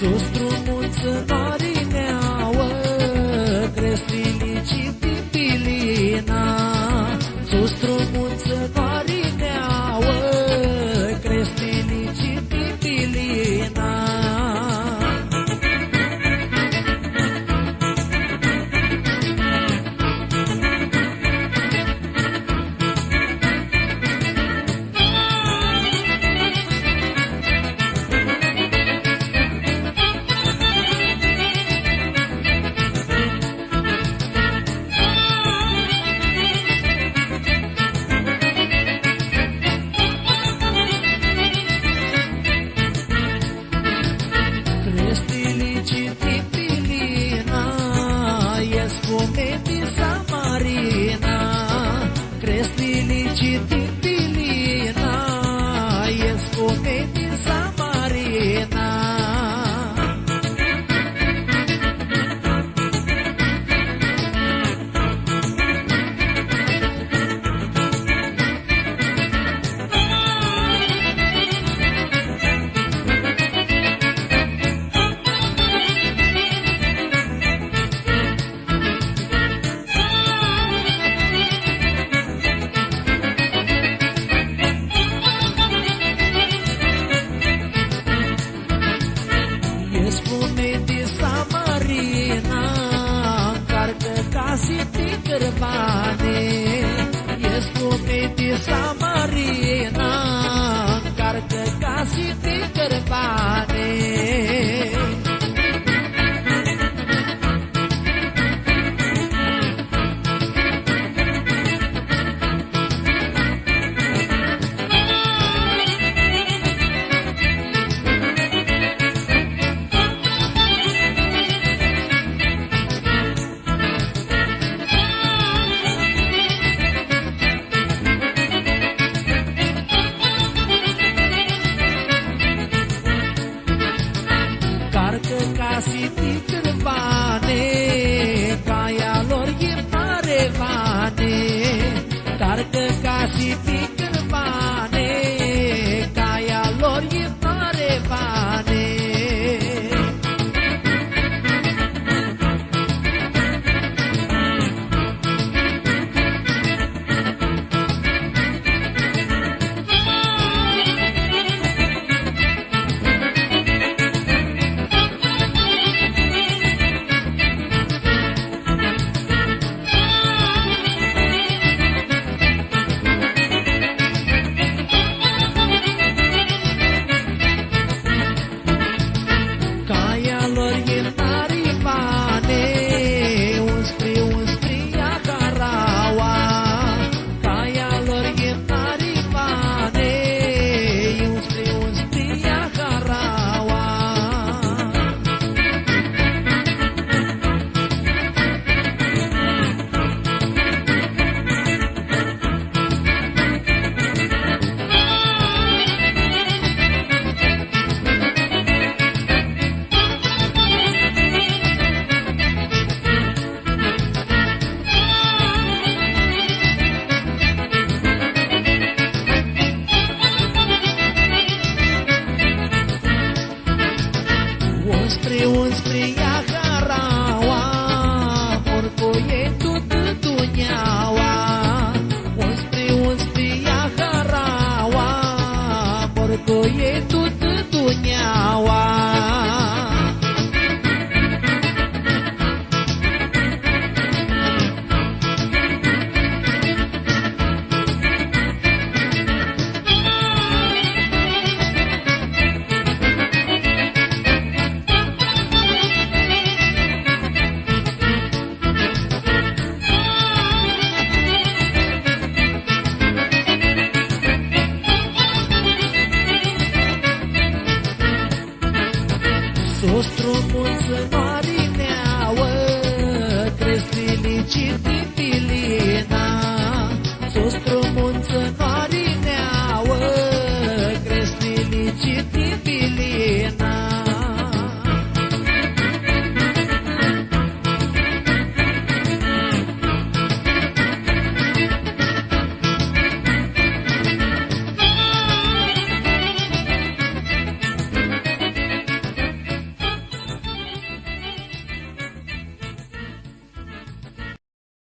Sus strumuță marineaua, crestilici pipilina. Sus strumuță marineaua, crestilici pipilina. Crestilici pipilina, e spumeti samarina. Crestilici pipilina, e spumeti samarina. Spune-te samarina, încarcă casite cărbane. Spune-te samarina, încarcă casite cărbane. Casiti cârbane, caia lor e mare vane. Carcă casiti cârbane, caia lor e mare vane. Unspre Iaharaua, porcoie tututuneaua. Unspre Iaharaua, porcoie tututuneaua. Sus strumuță marineaua, crestilici pipilina. Sus strumuță